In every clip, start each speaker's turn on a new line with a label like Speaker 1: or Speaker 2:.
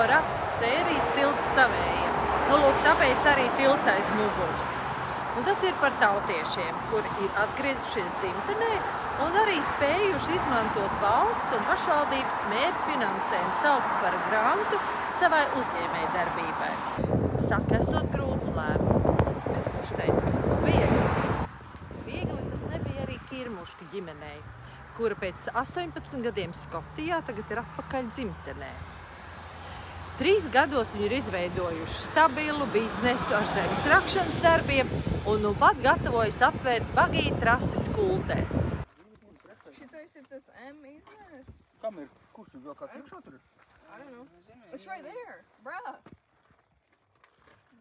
Speaker 1: no rakstu sērijas Tilts savējiem. Nu, lūk, tāpēc arī tilts aiz muguras. Un tas ir par tautiešiem, kuri ir atgriezušies dzimtenē un arī spējuši izmantot valsts un pašvaldības mērķfinansējumu saukt par grantu savai uzņēmējdarbībai. Saka, esot grūts lēmums, bet kurš teica, ka būs viegli? Viegli tas nebija arī Kirmuška ģimenei, kura pēc 18 gadiem Skotijā tagad ir atpakaļ dzimtenē. 3 gados viņi ir izveidojuši stabilu biznesu ar zemes rakšanas darbiem un nu pat gatavojas apvērt bagīju trasi Skultē.
Speaker 2: Šitais ir tas M izmērs?
Speaker 3: Kam ir? Kurš ir vēl kāds iekšā tur?
Speaker 2: I don't know. It's right there, bruh.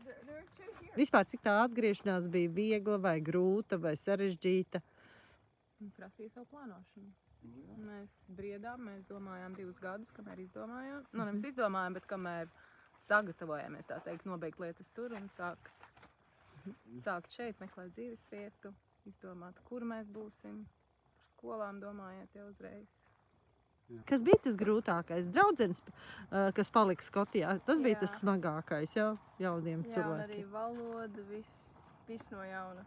Speaker 2: There are two here.
Speaker 1: Vispār, cik tā atgriešanās bija viegla vai grūta vai sarežģīta?
Speaker 4: Prasīja savu plānošanu. Mēs briedām, mēs domājām 2 gadus, kamēr izdomājām. Nu, nevis izdomājām, bet kamēr sagatavojāmies, tā teikt, nobeigt lietas tur un sākt šeit, meklēt dzīves vietu, izdomāt, kur mēs būsim. Par skolām domājot jau uzreiz.
Speaker 1: Kas bija tas grūtākais? Draudzenes, kas palika Skotijā, tas bija tas smagākais jauniem
Speaker 2: Jā, un
Speaker 1: cilvēkiem.
Speaker 2: arī valoda, viss no jauna.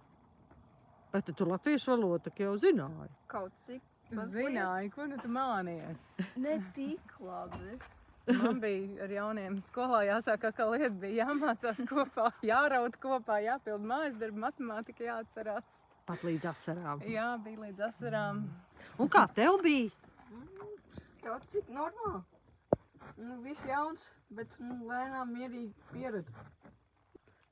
Speaker 1: Bet tu latviešu valodu tak jau zināji.
Speaker 2: Kaut cik.
Speaker 4: Zināju, ko nu tu mānies?
Speaker 2: Ne tik labi.
Speaker 4: Man bija ar jauniem skolā jāsāk, ka lieta bija jāmācās kopā, jāraud kopā, jāpild mājas darbi, matemātika jāatcerās.
Speaker 1: Pat līdz asarām.
Speaker 4: Jā, bija līdz asarām.
Speaker 1: Un kā tev bija?
Speaker 5: Kaut cik normāli. Nu, viss jauns, bet lēnām mierīgi pieradu.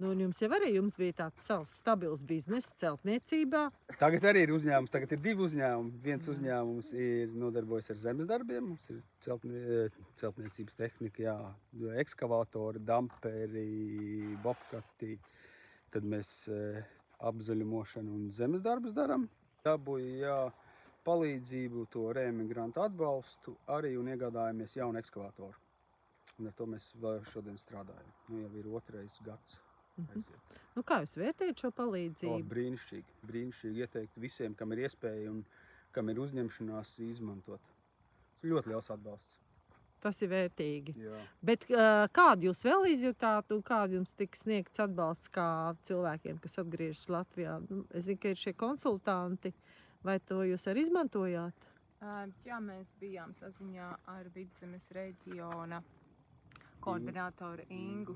Speaker 1: Nu, un jums bija tāds savs stabils bizness celtniecībā.
Speaker 3: Tagad arī ir uzņēmums, tagad ir 2 uzņēmumi. Viens uzņēmums ir nodarbojas ar zemes darbiem, mums ir celtniecības tehnika, jā, ekskavātori, damperi, bobkati. Tad mēs apzaļumošanu un zemes darbus darām. Dabūja palīdzību, to reemigrantu atbalstu arī un iegādājamies jaunu ekskavātoru. Un ar to mēs vēl šodien strādājam. Nu, jau ir 2. gads.
Speaker 1: Nu, kā jūs vērtējat šo palīdzību?
Speaker 3: Brīnišķīgi. Brīnišķīgi ieteikt visiem, kam ir iespēja un kam ir uzņemšanās izmantot. Ļoti liels atbalsts.
Speaker 1: Tas ir vērtīgi.
Speaker 3: Jā.
Speaker 1: Bet kādu jūs vēl izjutāt un kādu jums tika sniegts atbalsts kā cilvēkiem, kas atgriežas Latvijā? Nu, es zinu, ka ir šie konsultanti. Vai to jūs arī izmantojāt?
Speaker 4: Jā, mēs bijām saziņā ar Vidzemes reģiona koordinātoru Ingu.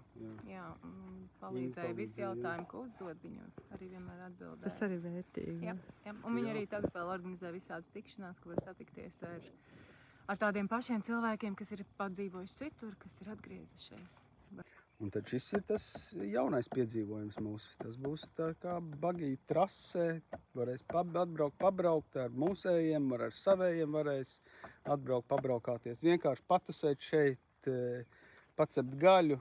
Speaker 4: Jā, un palīdzēja visu jautājumu, ko uzdod, viņu arī vienmēr atbildēja.
Speaker 1: Tas arī vērtīgi.
Speaker 4: Jā, un viņi arī tagad vēl organizē visādas tikšanās, kur var satikties ar tādiem pašiem cilvēkiem, kas ir padzīvojuši citur, kas ir atgriezušies.
Speaker 3: Un tad šis ir tas jaunais piedzīvojums mūsu. Tas būs tā kā bagīja trasē, varēs pabraukt ar mūsējiem, ar savējiem varēs atbraukt, pabraukāties. Vienkārši patusēt šeit, pacept gaļu,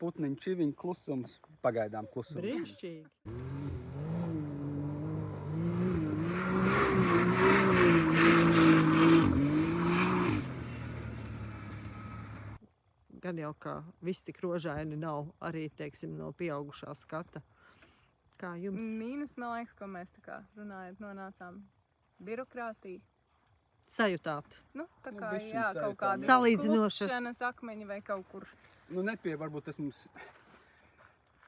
Speaker 3: putniņu, čiviņu, klusums, pagaidām klusums.
Speaker 1: Brīnišķīgi. Gan jau, ka viss tik rožaini nav arī, teiksim, no pieaugušā skata. Kā jums?
Speaker 4: Mīnus, man liekas, ko mēs tā kā runājot nonācām, birokrātija.
Speaker 1: Sajūtāt.
Speaker 4: Nu, tā
Speaker 3: Nu,
Speaker 4: kā,
Speaker 3: bišķiņ
Speaker 4: jā, kaut
Speaker 3: sajūtām,
Speaker 4: kāda
Speaker 1: Salīdzinošas.
Speaker 4: klupšanas akmeņi vai kaut kur.
Speaker 3: Nu, varbūt tas mums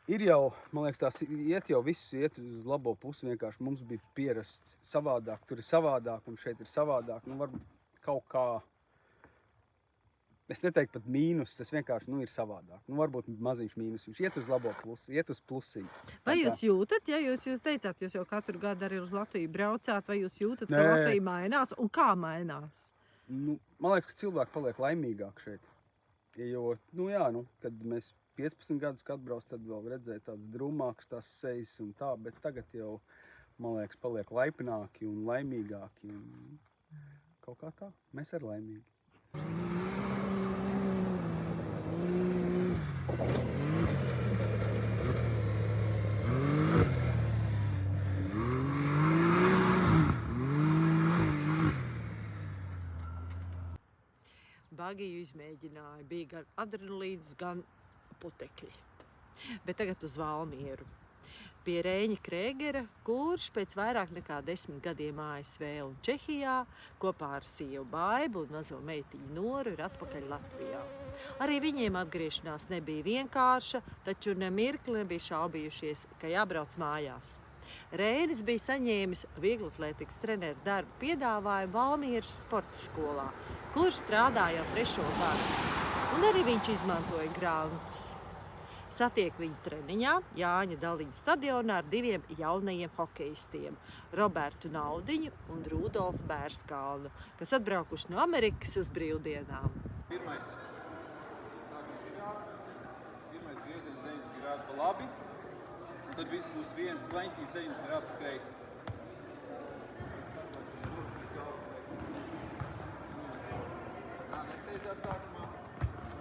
Speaker 3: ir jau, man liekas, tās iet jau viss iet uz labo pusi. Vienkārši mums bija pierasts savādāk, tur ir savādāk un šeit ir savādāk. Nu, varbūt kaut kā, es neteiktu pat mīnus, tas vienkārši ir savādāk. Nu, varbūt maziņš mīnus, viņš iet uz labo pusi, iet uz plusiņu.
Speaker 1: Vai jūs jūtat, ja jūs teicāt, jūs jau katru gadu arī uz Latviju braucāt, vai jūs jūtat, ka Latvija mainās un kā mainās?
Speaker 3: Nu, man liekas, ka cilvēki paliek laimīgāk šeit. Jo, kad mēs 15 gadus atbrauc, tad vēl redzēja tāds drūmāks tās sejas un tā, bet tagad jau, man liekas, paliek laipnāki un laimīgāki. Un kaut kā tā, mēs arī laimīgi.
Speaker 1: Bagiju izmēģināja, bija gan adrenalīns, gan putekļi. Bet tagad uz Valmieru. pie Reiņa Krēgera, kurš pēc vairāk nekā 10 gadiem ASV un Čehijā kopā ar sievu Baibu un mazo meitiņu Noru ir atpakaļ Latvijā. Arī viņiem atgriešanās nebija vienkārša, taču nemirkli nebija šaubījušies, ka jābrauc mājās. Reinis bija saņēmis vieglatlētikas treneru darbu piedāvājumu Valmieras sporta skolā, kur strādāja jau 3. gadu. Un arī viņš izmantoja grantus. Satiek viņu treniņā Jāņa Daliņa stadionā ar 2 jaunajiem hokejistiem – Robertu Naudiņu un Rudolfu Bērskalnu, kas atbraukuši no Amerikas uz brīvdienām.
Speaker 6: Pirmais grieziens 90 grādu pa labi, un tad viss būs viens kleņķis 90 grādu pa kreisi. Nesteidzās sākumā,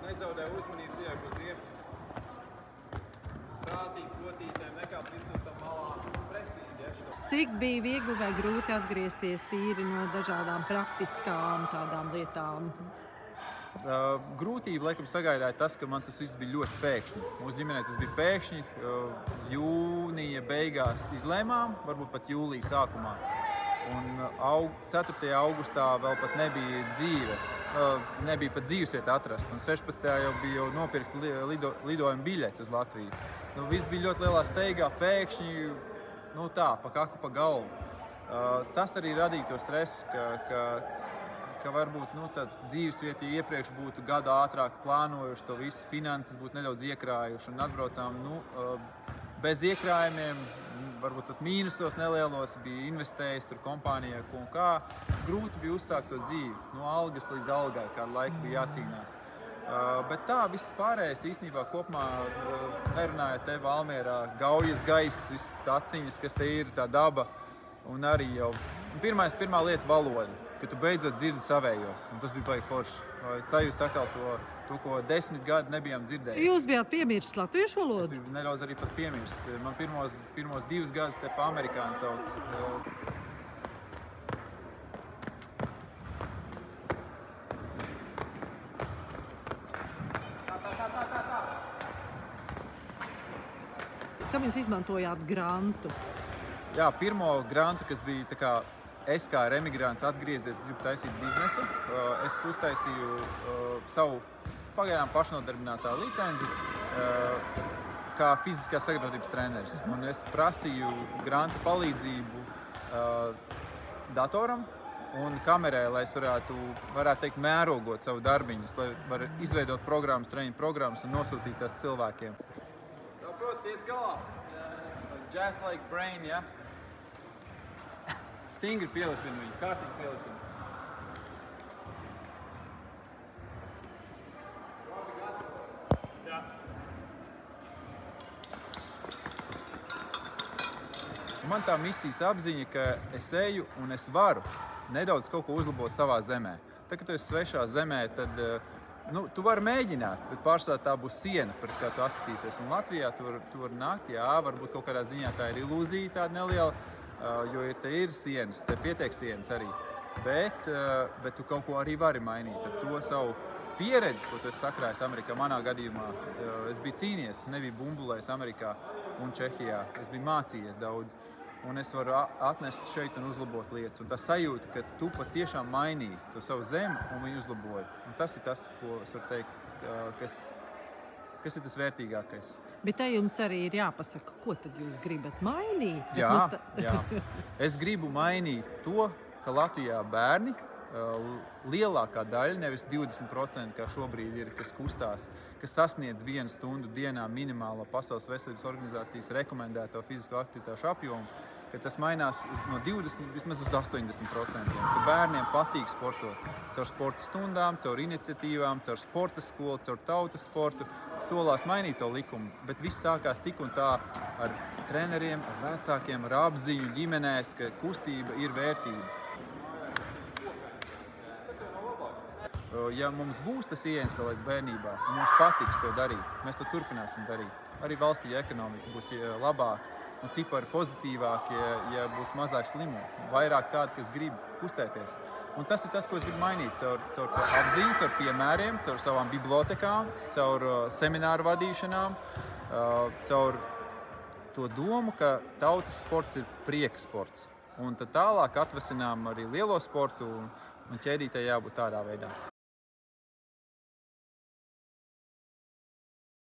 Speaker 6: nezaudē uzmanību dziļāk uz ziepes. Prātīgi, potītēm, nekāp virsū tam malā, precīzi, ja šo.
Speaker 1: Cik bija viegli vai grūti atgriezties tīri no dažādām praktiskām tādām lietām?
Speaker 6: Grūtība, laikam, sagaidāja tas, ka man tas viss bija ļoti pēkšņi. Mūsu ģimenē tas bija pēkšņi, jūnija beigās izlēmām, varbūt pat jūlija sākumā. Un 4. augustā vēl pat nebija dzīve, nebija pat dzīvesvieta atrast. Un 16. jau bija nopirkt lidojuma biļeti uz Latviju. Viss bija ļoti lielā steigā, pēkšņi, tā, pa kaku, pa galvu. Tas arī radīja to stresu, ka varbūt dzīvesvieta, ja iepriekš būtu gadu ātrāk plānojuši to visu, finanses būtu nedaudz iekrājuši un atbraucām bez iekrājumiem, varbūt pat mīnusos nelielos, bija investējis tur kompānijā, ko un kā. Grūti bija uzsākt to dzīvi, no algas līdz algai, kādu laiku bija jācīnās. Bet tā, viss pārējais īstenībā kopumā, nerunājot te Valmierā, gaujas gaiss, viss taciņas, kas te ir, tā daba, un arī jau pirmā lieta - valoda, ka tu beidzot dzirdi savējos, un tas bija baigi forši. Sajust atkal to, ko 10 gadu nebijām dzirdējuši.
Speaker 1: Jūs bijāt piemirsis latviešu valodu?
Speaker 6: Es biju nedaudz arī pat piemirsis. Man pirmos 2 gadus te pa amerikāni sauc.
Speaker 1: Kam jūs izmantojāt grantu?
Speaker 6: Jā, pirmo grantu, kas bija tā kā es kā emigrants atgriezies, gribu taisīt biznesu. Es uztaisīju savu pagaidām pašnodarbinātā licenci kā fiziskās sagatavotības treneris. Un es prasīju granta palīdzību datoram un kamerai, lai es varētu teikt, mērogot savu darbiņus, lai var izveidot programmas, treniņu programmas un nosūtīt tās cilvēkiem. Saprot, tiec galā. Jet-like brain, ja? Stingri pielipinu viņu, kārtīgi pielipinu. Man tā misijas apziņa, ka es eju un es varu nedaudz kaut ko uzlabot savā zemē. Tā, kad tu esi svešā zemē, tad tu vari mēģināt, bet pārsvarā tā būs siena, pret kā tu atskatīsies. Un Latvijā tu var nākt, jā, varbūt kaut kādā ziņā tā ir ilūzija tāda neliela, jo te ir sienas, te pietiek sienas arī. Bet tu kaut ko arī vari mainīt ar to savu pieredzi, ko tu esi sakrājis Amerikā. Manā gadījumā es biju cīnījies, nebiju bumbulējis Amerikā un Čehijā. Es biju mācījies daudz, un es varu atnest šeit un uzlabot lietas. Un tā sajūta, ka tu patiešām mainīji to savu zemi un viņu uzlaboji. Un tas ir tas, ko es varu teikt, kas ir tas vērtīgākais.
Speaker 1: Bet te jums arī ir jāpasaka, ko tad jūs gribat mainīt?
Speaker 6: Jā. Es gribu mainīt to, ka Latvijā bērni, lielākā daļa, nevis 20%, kā šobrīd ir, kas kustās, kas sasniedz 1 stundu dienā minimālo Pasaules veselības organizācijas rekomendēto fizisko aktivitāšu apjomu, ka tas mainās no 20 vismaz uz 80%. Ka bērniem patīk sportot caur sporta stundām, caur iniciatīvām, caur sporta skolu, caur tautas sportu. Solās mainīt to likumu, bet viss sākās tik un tā ar treneriem, ar vecākiem, ar apziņu ģimenēs, ka kustība ir vērtība. Ja mums būs tas ieinstalēts bērnībā, mums patiks to darīt, mēs to turpināsim darīt. Arī valstī ekonomika būs labāka un cipari pozitīvāki, ja būs mazāk slimo. Vairāk tādi, kas grib kustēties. Un tas ir tas, ko es gribu mainīt caur apziņu, caur piemēriem, caur savām bibliotekām, caur semināru vadīšanām, caur to domu, ka tautas sports ir prieka sports. Un tad tālāk atvasinām arī lielo sportu un ķēdītē jābūt tādā veidā.